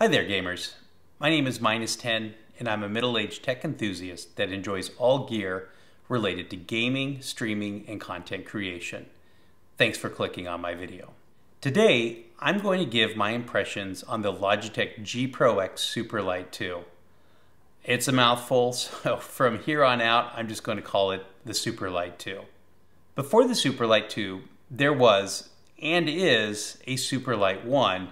Hi there, gamers. My name is Minus10, and I'm a middle-aged tech enthusiast that enjoys all gear related to gaming, streaming, and content creation. Thanks for clicking on my video. Today, I'm going to give my impressions on the Logitech G Pro X Superlight 2. It's a mouthful, so from here on out, I'm just going to call it the Superlight 2. Before the Superlight 2, there was, and is, a Superlight 1,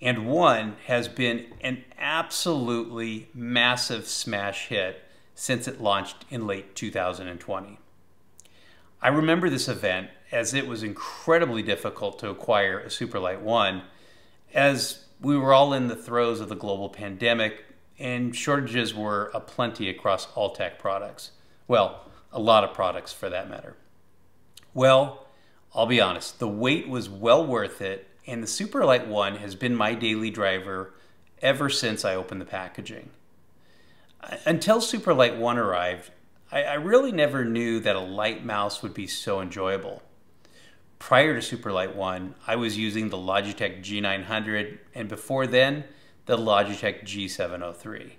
and 1 has been an absolutely massive smash hit since it launched in late 2020. I remember this event as it was incredibly difficult to acquire a Superlight 1 as we were all in the throes of the global pandemic and shortages were aplenty across all tech products. Well, a lot of products for that matter. Well, I'll be honest, the wait was well worth it, and the Superlight 1 has been my daily driver ever since I opened the packaging. Until Superlight 1 arrived, I really never knew that a light mouse would be so enjoyable. Prior to Superlight 1, I was using the Logitech G900, and before then, the Logitech G703.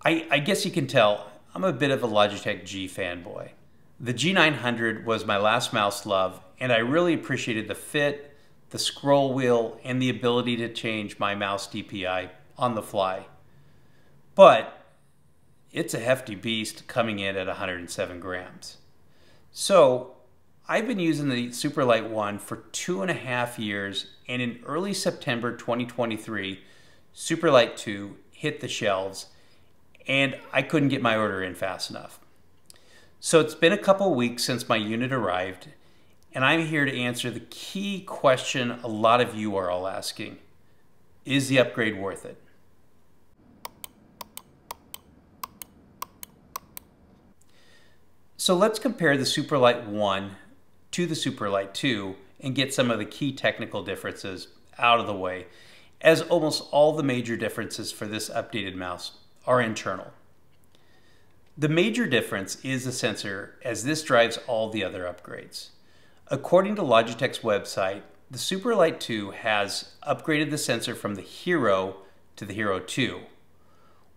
I guess you can tell I'm a bit of a Logitech G fanboy. The G900 was my last mouse love, and I really appreciated the fit, the scroll wheel, and the ability to change my mouse DPI on the fly. But it's a hefty beast coming in at 107 grams. So I've been using the Superlight 1 for 2.5 years, and in early September 2023, Superlight 2 hit the shelves, and I couldn't get my order in fast enough. So it's been a couple weeks since my unit arrived, and I'm here to answer the key question a lot of you are all asking. Is the upgrade worth it? So let's compare the Superlight 1 to the Superlight 2 and get some of the key technical differences out of the way, as almost all the major differences for this updated mouse are internal. The major difference is the sensor, as this drives all the other upgrades. According to Logitech's website, the Superlight 2 has upgraded the sensor from the Hero to the Hero 2.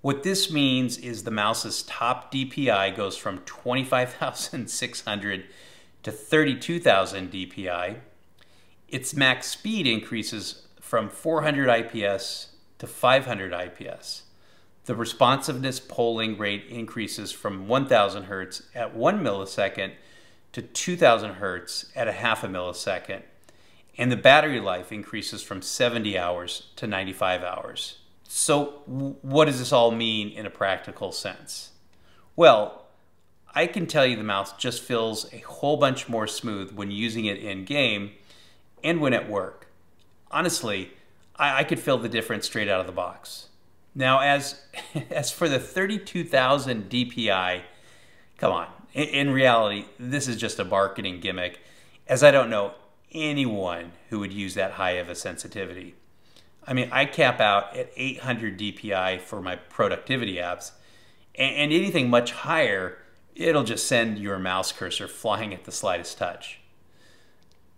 What this means is the mouse's top DPI goes from 25,600 to 32,000 DPI. Its max speed increases from 400 IPS to 500 IPS. The responsiveness polling rate increases from 1000 Hz at 1 millisecond to 2000 Hz at a half a millisecond. And the battery life increases from 70 hours to 95 hours. So what does this all mean in a practical sense? Well, I can tell you the mouse just feels a whole bunch more smooth when using it in game and when at work. Honestly, I could feel the difference straight out of the box. Now, as for the 32,000 DPI, come on. In reality, this is just a marketing gimmick, as I don't know anyone who would use that high of a sensitivity. I mean, I cap out at 800 DPI for my productivity apps, and anything much higher, it'll just send your mouse cursor flying at the slightest touch.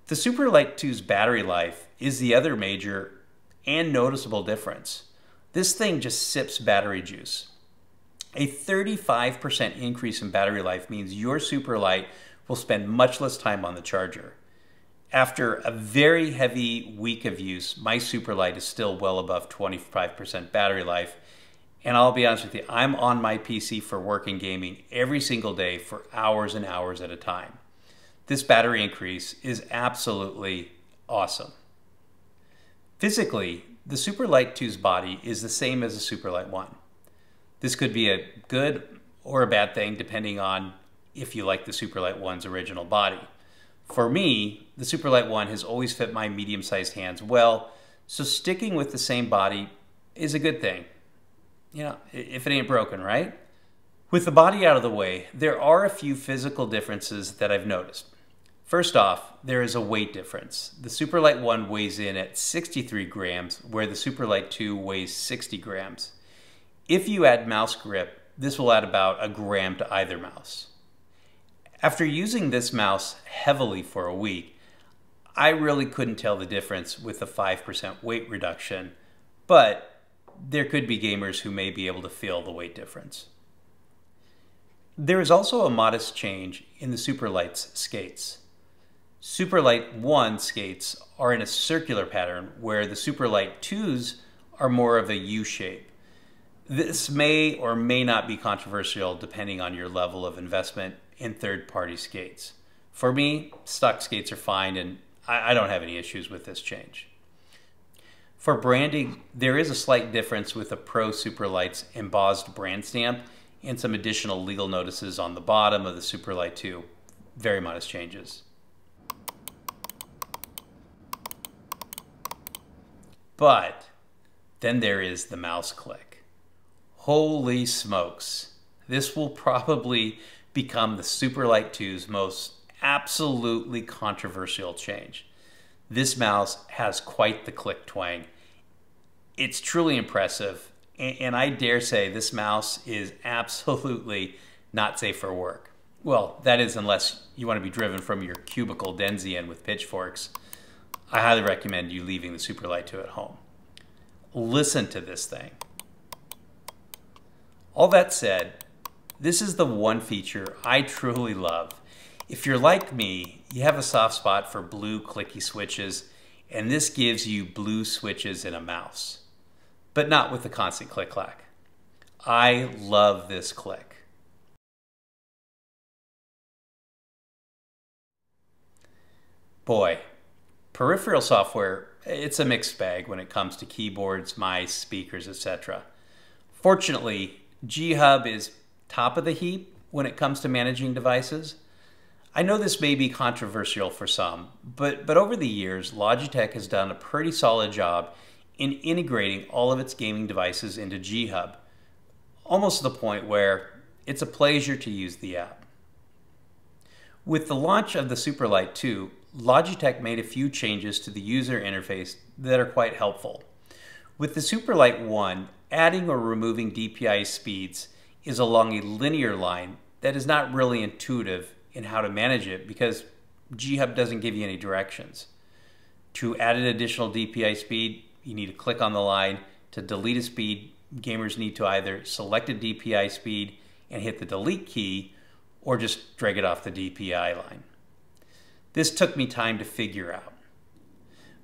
The Superlight 2's battery life is the other major and noticeable difference. This thing just sips battery juice. A 35% increase in battery life means your Superlight will spend much less time on the charger. After a very heavy week of use, my Superlight is still well above 25% battery life. And I'll be honest with you, I'm on my PC for work and gaming every single day for hours and hours at a time. This battery increase is absolutely awesome. Physically, the Superlight 2's body is the same as the Superlight 1. This could be a good or a bad thing depending on if you like the Superlight 1's original body. For me, the Superlight 1 has always fit my medium-sized hands well, so sticking with the same body is a good thing. You know, if it ain't broken, right? With the body out of the way, there are a few physical differences that I've noticed. First off, there is a weight difference. The Superlight 1 weighs in at 63 grams, where the Superlight 2 weighs 60 grams. If you add mouse grip, this will add about a gram to either mouse. After using this mouse heavily for a week, I really couldn't tell the difference with the 5% weight reduction, but there could be gamers who may be able to feel the weight difference. There is also a modest change in the Superlight's skates. Superlight 1 skates are in a circular pattern, where the Superlight 2s are more of a U shape. This may or may not be controversial depending on your level of investment in third-party skates. For me, stock skates are fine, and I don't have any issues with this change. For branding, there is a slight difference with the Pro Superlight's embossed brand stamp and some additional legal notices on the bottom of the Superlight 2. Very modest changes. But then there is the mouse click. Holy smokes. This will probably become the Superlight 2's most absolutely controversial change. This mouse has quite the click twang. It's truly impressive, and I dare say this mouse is absolutely not safe for work. Well, that is unless you want to be driven from your cubicle Denzian with pitchforks. I highly recommend you leaving the Superlight 2 at home. Listen to this thing. All that said, this is the one feature I truly love. If you're like me, you have a soft spot for blue clicky switches, and this gives you blue switches in a mouse, but not with the constant click-clack. I love this click. Boy, peripheral software, it's a mixed bag when it comes to keyboards, mice, speakers, etc. Fortunately, G-Hub is top of the heap when it comes to managing devices. I know this may be controversial for some, but over the years, Logitech has done a pretty solid job in integrating all of its gaming devices into G-Hub, almost to the point where it's a pleasure to use the app. With the launch of the Superlight 2, Logitech made a few changes to the user interface that are quite helpful. With the Superlight 1, adding or removing DPI speeds is along a linear line that is not really intuitive in how to manage it because G-Hub doesn't give you any directions. To add an additional DPI speed, you need to click on the line. To delete a speed, gamers need to either select a DPI speed and hit the delete key, or just drag it off the DPI line. This took me time to figure out.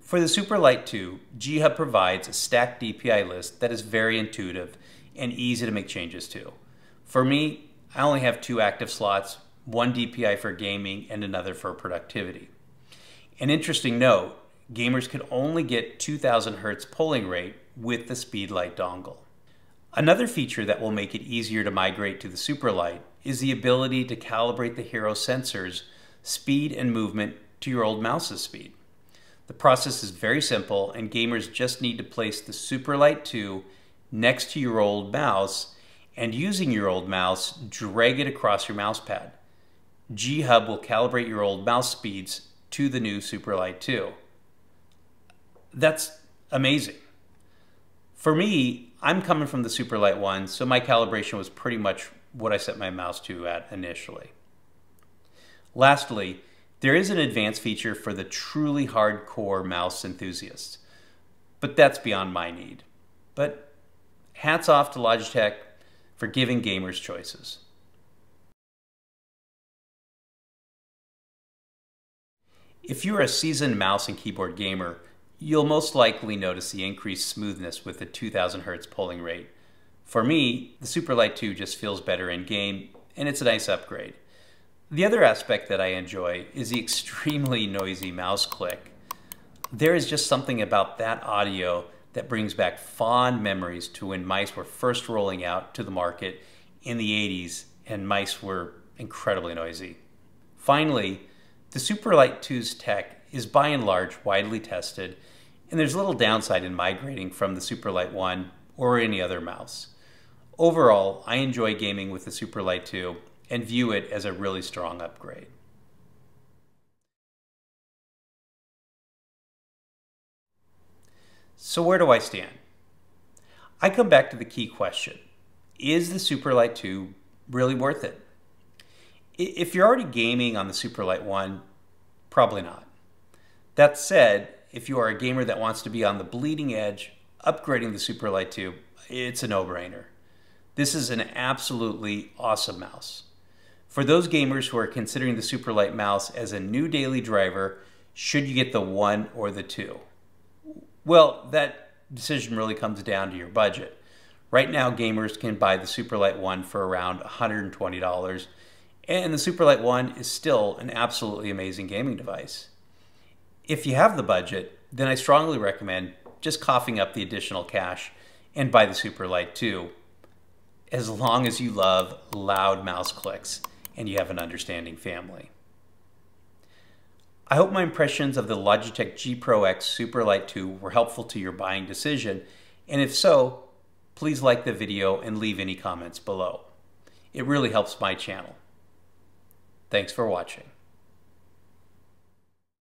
For the Superlight 2, G-Hub provides a stacked DPI list that is very intuitive and easy to make changes to. For me, I only have 2 active slots, one DPI for gaming and another for productivity. An interesting note, gamers could only get 2000 Hz polling rate with the Speedlight dongle. Another feature that will make it easier to migrate to the Superlight is the ability to calibrate the Hero sensor's speed and movement to your old mouse's speed. The process is very simple, and gamers just need to place the Superlight 2 next to your old mouse, and using your old mouse, drag it across your mouse pad. G-Hub will calibrate your old mouse speeds to the new Superlight 2. That's amazing. For me, I'm coming from the Superlight 1, so my calibration was pretty much what I set my mouse to at initially. Lastly, there is an advanced feature for the truly hardcore mouse enthusiasts, but that's beyond my need. But hats off to Logitech for giving gamers choices. If you're a seasoned mouse and keyboard gamer, you'll most likely notice the increased smoothness with the 2000 Hz polling rate. For me, the Superlight 2 just feels better in game, and it's a nice upgrade. The other aspect that I enjoy is the extremely noisy mouse click. There is just something about that audio that brings back fond memories to when mice were first rolling out to the market in the 80s, and mice were incredibly noisy. Finally, the Superlight 2's tech is by and large widely tested, and there's little downside in migrating from the Superlight 1 or any other mouse. Overall, I enjoy gaming with the Superlight 2 and view it as a really strong upgrade. So where do I stand? I come back to the key question. Is the Superlight 2 really worth it? If you're already gaming on the Superlight 1, probably not. That said, if you are a gamer that wants to be on the bleeding edge upgrading the Superlight 2, it's a no-brainer. This is an absolutely awesome mouse. For those gamers who are considering the Superlight mouse as a new daily driver, should you get the 1 or the 2? Well, that decision really comes down to your budget. Right now, gamers can buy the Superlight 1 for around $120, and the Superlight 1 is still an absolutely amazing gaming device. If you have the budget, then I strongly recommend just coughing up the additional cash and buy the Superlight 2, as long as you love loud mouse clicks and you have an understanding family. I hope my impressions of the Logitech G Pro X Superlight 2 were helpful to your buying decision, and if so, please like the video and leave any comments below. It really helps my channel. Thanks for watching.